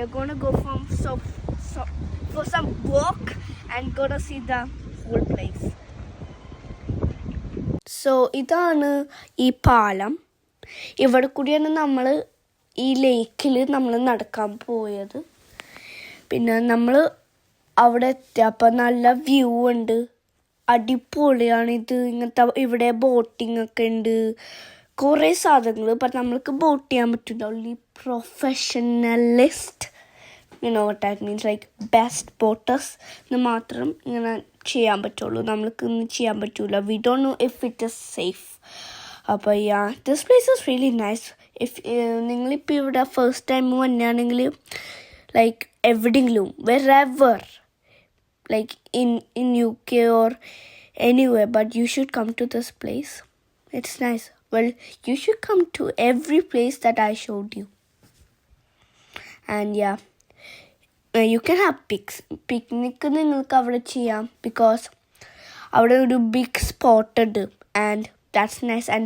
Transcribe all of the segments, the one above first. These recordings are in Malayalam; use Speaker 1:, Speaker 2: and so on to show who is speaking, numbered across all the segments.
Speaker 1: are gonna go for some walk and gonna see the whole place. So ഇതാണ് ഈ പാലം. ഇവിടെ കൂടിയാണ് നമ്മൾ ഈ ലേക്കിൽ നമ്മൾ നടക്കാൻ പോയത്. പിന്നെ നമ്മൾ അവിടെ എത്തിയപ്പോൾ നല്ല വ്യൂ ഉണ്ട്, അടിപൊളിയാണ്. ഇത് ഇങ്ങനത്തെ ഇവിടെ ബോട്ടിംഗ് ഒക്കെ ഉണ്ട്, കുറേ സാധനങ്ങൾ. ബട്ട് നമ്മൾക്ക് ബോട്ട് ചെയ്യാൻ പറ്റില്ല. Only professionalist, what that means, like best boaters മാത്രം ഇങ്ങനെ ചെയ്യാൻ പറ്റുള്ളൂ. നമ്മൾക്ക് ഇന്ന് ചെയ്യാൻ പറ്റില്ല. We don't know if it is safe. അപ്പോൾ this place is really nice. നിങ്ങളിപ്പോൾ ഇവിടെ ഫസ്റ്റ് ടൈം വന്നെയാണെങ്കിൽ ലൈക്ക് എവിടെയെങ്കിലും wherever, like in UK or anywhere, but you should come to this place. It's nice. Well, you should come to every place that I showed you. And you can have picnic നിങ്ങൾക്ക് അവിടെ ചെയ്യാം, because അവിടെ ഒരു big spot ഉണ്ട്, and that's nice. And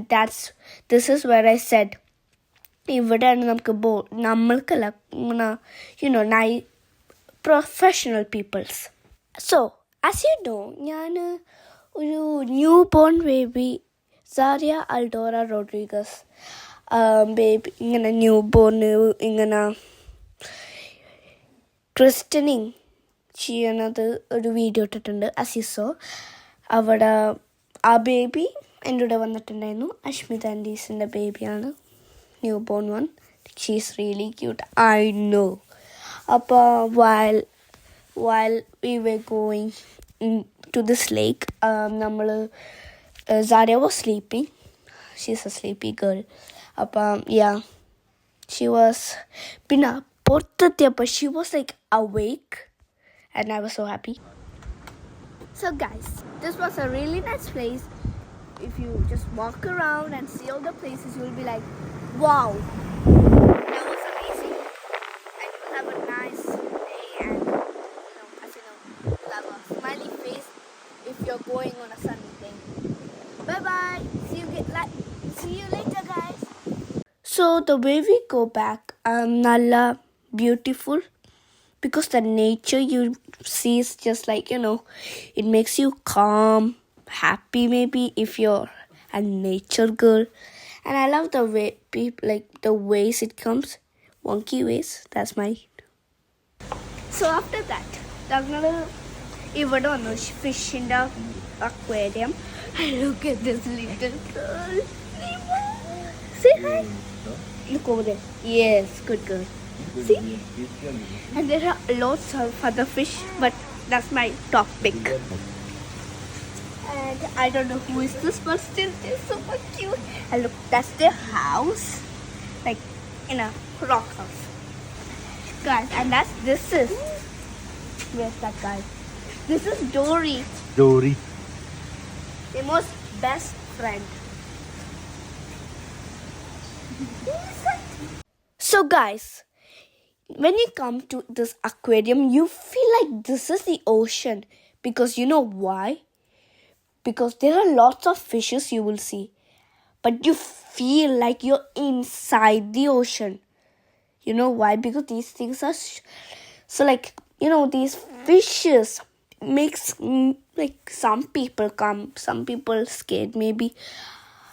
Speaker 1: this is where I said ഇവിടെയാണ് നമുക്ക് നമ്മൾക്കല്ല, professional peoples. So as you know, ഞാൻ ഒരു new born baby Saria Aldora Rodriguez baby ഇങ്ങനെ ന്യൂ ബോൺ ഇങ്ങനെ ക്രിസ്റ്റനിങ് ചെയ്യണത് ഒരു വീഡിയോ ഇട്ടിട്ടുണ്ട്. അസിസോ അവിടെ ആ ബേബി എൻ്റെ കൂടെ വന്നിട്ടുണ്ടായിരുന്നു. അഷ്മിത ആൻറ്റീസിൻ്റെ ബേബിയാണ്, new born one. She is really cute, I know. അപ്പോൾ while we were going to this lake, Zaria was sleeping. She's a sleepy girl. She was but she was like awake, and I was so happy. So guys, this was a really nice place. If you just walk around and see all the places, you'll be like, wow, that was amazing. And you'll have a nice day, and have a smiley face if you're going on a sunny day. Bye bye. See you later, guys. So the way we go back, nalla beautiful, because the nature you see is just like, it makes you calm, happy, maybe if you're a nature girl. And I love the way people, like the ways it comes, wonky ways. That's my. So after that, ഇവിടെ വന്നു ഫിഷിൻ്റെ aquarium. Look at this little girl. Say hi. Look over there. Yes, good girl. See? And there are lots of other fish, but that's my top pick. And I don't know who is this, but still it's super cute. And look, that's their house, like in a rock house, guys. And this is where's that guy? This is Dory. The most best friend. So guys, when you come to this aquarium, you feel like this is the ocean, because you know why? Because there are lots of fishes you will see, but you feel like you're inside the ocean. You know why? Because these things are so like, these fishes makes like some people come, some people scared maybe.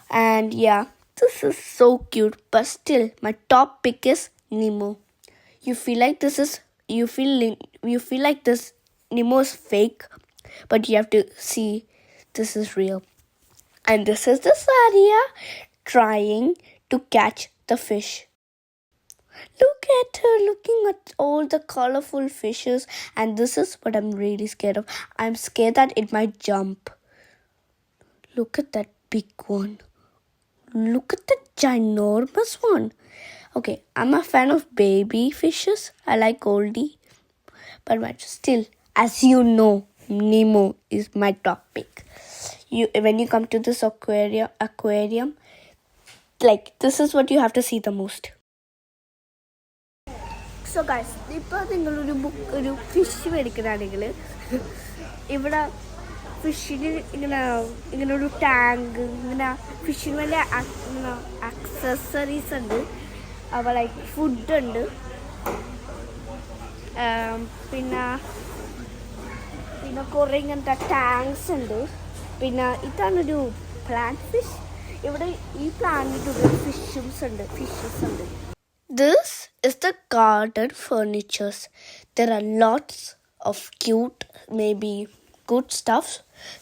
Speaker 1: And this is so cute. But still, my top pick is Nemo. You feel like this Nemo is fake, but you have to see this is real. And this is the Saria trying to catch the fish. Look at her looking at all the colorful fishes, and this is what I'm really scared of. I'm scared that it might jump. Look at that big one. Look at the ginormous one. Okay, I'm a fan of baby fishes. I like oldie. But still, as you know, Nemo is my top pick. When you come to this aquarium, like this is what you have to see the most. So guys, ഇപ്പോൾ നിങ്ങളൊരു ഫിഷ് മേടിക്കുന്നതാണെങ്കിൽ ഇവിടെ ഫിഷിന് ഇങ്ങനെ ഒരു ടാങ്ക്, ഇങ്ങനെ ഫിഷിന് വേണ്ടി ഇങ്ങനെ ആക്സസറീസ് ഉണ്ട്. അപ്പോൾ ലൈക്ക് ഫുഡ് ഉണ്ട്. പിന്നെ പിന്നെ കുറേ ഇങ്ങനത്തെ ടാങ്ക്സ് ഉണ്ട്. പിന്നെ ഇതാണൊരു പ്ലാന്റ് ഫിഷ്. ഇവിടെ ഈ പ്ലാന്റിൻ്റെ ഫിഷസ് ഉണ്ട്. This is the garden furnitures. There are lots of cute, maybe good stuff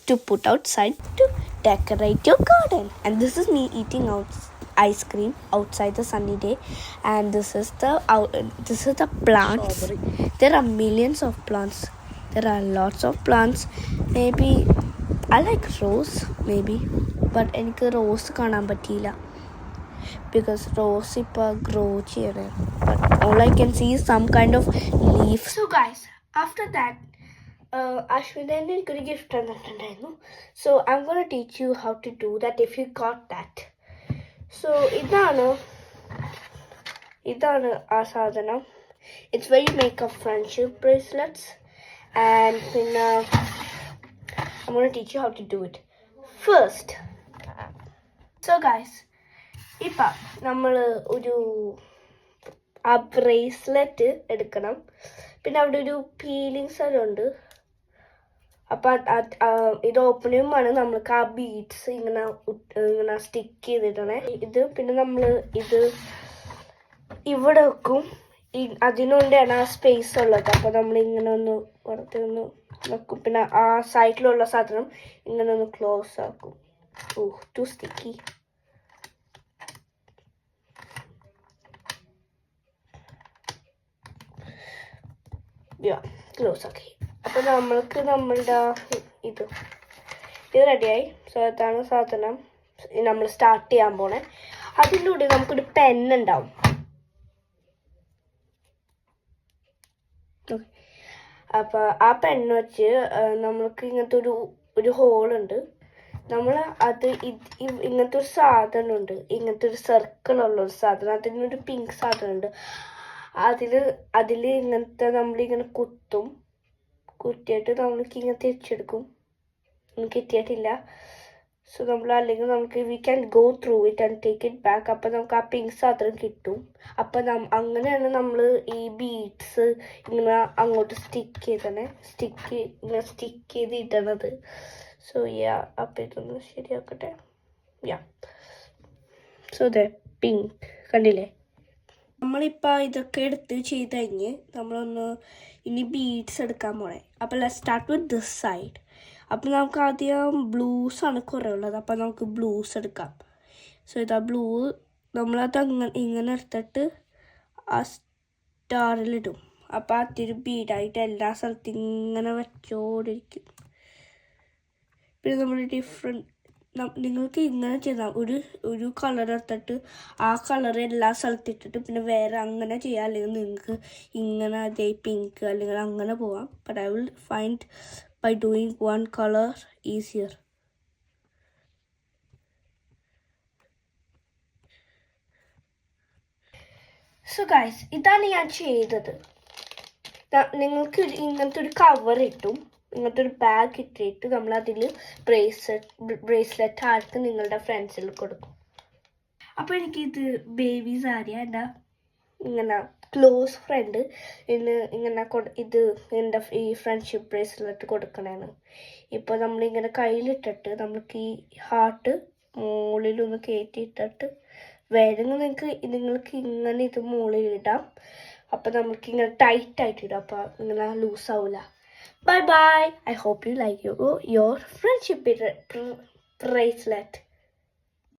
Speaker 1: to put outside to decorate your garden. And this is me eating ice cream outside the sunny day. And this is the plants. Strawberry. There are millions of plants. There are lots of plants. Maybe I like rose, maybe, but എനിക്ക് റോസ് കാണാൻ പറ്റിയില്ല because rose ipa grow cheyane, but all I can see is some kind of leaf. So guys, after that Ashwin എനിക്കൊരു ഗിഫ്റ്റ് തന്നിട്ടുണ്ടായിരുന്നു. So I'm going to teach you how to do that if you got that. So ഇതാണ് ആ സാധനം. It's where you make up friendship bracelets, and then I'm going to teach you how to do it first. So guys, ഇപ്പം നമ്മൾ ഒരു ആ ബ്രേസ്ലെറ്റ് എടുക്കണം. പിന്നെ അവിടെ ഒരു പീലിംഗ് സ്ഥലമുണ്ട്. അപ്പം ഇത് ഓപ്പൺ ചെയ്യുമ്പോഴാണ് നമ്മൾക്ക് ആ ബീഡ്സ് ഇങ്ങനെ സ്റ്റിക്ക് ചെയ്തിട്ടണേ. ഇത് പിന്നെ നമ്മൾ ഇത് ഇവിടെ വെക്കും. അതിനുകൊണ്ടാണ് ആ സ്പേസ് ഉള്ളത്. അപ്പോൾ നമ്മൾ ഇങ്ങനെ ഒന്ന് പുറത്തൊന്ന് വെക്കും. പിന്നെ ആ സൈഡിലുള്ള സാധനം ഇങ്ങനെ ഒന്ന് ക്ലോസ് ആക്കും. To sticky. ക്ലോസ് ആക്കി. അപ്പോൾ നമ്മൾക്ക് നമ്മളുടെ ഇത് റെഡിയായി. സോ അതാണ് സാധനം നമ്മൾ സ്റ്റാർട്ട് ചെയ്യാൻ പോണേ. അതിൻ്റെ കൂടെ നമുക്കൊരു പെന്നുണ്ടാവും. അപ്പോൾ ആ പെണ്ണ് വെച്ച് നമ്മൾക്ക് ഇങ്ങനത്തെ ഒരു ഹോളുണ്ട്. നമ്മൾ അത് ഇങ്ങനത്തെ ഒരു സാധനമുണ്ട്. ഇങ്ങനത്തെ ഒരു സർക്കിളുള്ളൊരു സാധനം. അതിനൊരു പിങ്ക് സാധനമുണ്ട്. അതിൽ ഇങ്ങനത്തെ നമ്മളിങ്ങനെ കുത്തിയിട്ട് നമ്മൾക്ക് ഇങ്ങനെ തിരിച്ചെടുക്കും. കിട്ടിയിട്ടില്ല. സോ അല്ലെങ്കിൽ നമുക്ക് we can go through it and take it back. അപ്പം നമുക്ക് ആ പിങ്ക് സാധനം കിട്ടും. അപ്പം അങ്ങനെയാണ് നമ്മൾ ഈ ബീഡ്സ് ഇങ്ങനെ അങ്ങോട്ട് സ്റ്റിക്ക് ചെയ്ത് ഇടണത്. സോ അപ്പം ഇതൊന്ന് ശരിയാക്കട്ടെ. സോ പിങ്ക് കണ്ടില്ലേ. നമ്മളിപ്പോൾ ഇതൊക്കെ എടുത്ത് ചെയ്ത് കഴിഞ്ഞ് നമ്മളൊന്ന് ഇനി ബീഡ്സ് എടുക്കാൻ പോണേ. അപ്പോൾ let's start with this side. അപ്പോൾ നമുക്ക് ആദ്യം ബ്ലൂസാണ് കുറേ ഉള്ളത്. അപ്പോൾ നമുക്ക് ബ്ലൂസ് എടുക്കാം. സോ ഇതാ ബ്ലൂ നമ്മളത് ഇങ്ങനെ എടുത്തിട്ട് ആ സ്റ്റാറിലിടും. അപ്പോൾ അതൊരു ബീഡായിട്ട് എല്ലാ സ്ഥലത്തും ഇങ്ങനെ വെച്ചോണ്ടിരിക്കും. പിന്നെ നമ്മൾ നിങ്ങൾക്ക് ഇങ്ങനെ ചെയ്താൽ ഒരു കളർ എടുത്തിട്ട് ആ കളർ എല്ലാ സ്ഥലത്തിട്ടിട്ട് പിന്നെ വേറെ അങ്ങനെ ചെയ്യാം. അല്ലെങ്കിൽ നിങ്ങൾക്ക് ഇങ്ങനെ അതേ പിങ്ക് അല്ലെങ്കിൽ അങ്ങനെ പോവാം. But I will find by doing one colour easier. So guys, ഇതാണ് ഞാൻ ചെയ്തത്. നിങ്ങൾക്ക് ഇങ്ങനത്തെ ഒരു കവർ ഇട്ടും ഇങ്ങനത്തെ ഒരു ബാഗ് ഇട്ടിട്ട് നമ്മളതിൽ ബ്രേസ്ലെറ്റ് ആർക്ക് നിങ്ങളുടെ ഫ്രണ്ട്സിൽ കൊടുക്കും. അപ്പോൾ എനിക്കിത് ബേബി സാരിയാണ്. എൻ്റെ ഇങ്ങനെ ക്ലോസ് ഫ്രണ്ട് ഇങ്ങനെ ഇത് എൻ്റെ ഈ ഫ്രണ്ട്ഷിപ്പ് ബ്രേസ്ലെറ്റ് കൊടുക്കണേന്ന്. ഇപ്പോൾ നമ്മളിങ്ങനെ കയ്യിലിട്ടിട്ട് നമുക്ക് ഈ ഹാർട്ട് മുകളിലൊന്ന് കയറ്റിയിട്ടിട്ട് വേണമെങ്കിൽ നിങ്ങൾക്ക് ഇങ്ങനെ ഇത് മുകളിലിടാം. അപ്പോൾ നമുക്ക് ഇങ്ങനെ ടൈറ്റായിട്ട് ഇടാം. അപ്പോൾ ഇങ്ങനെ ലൂസാവില്ല. Bye bye. I hope you like your friendship bracelet.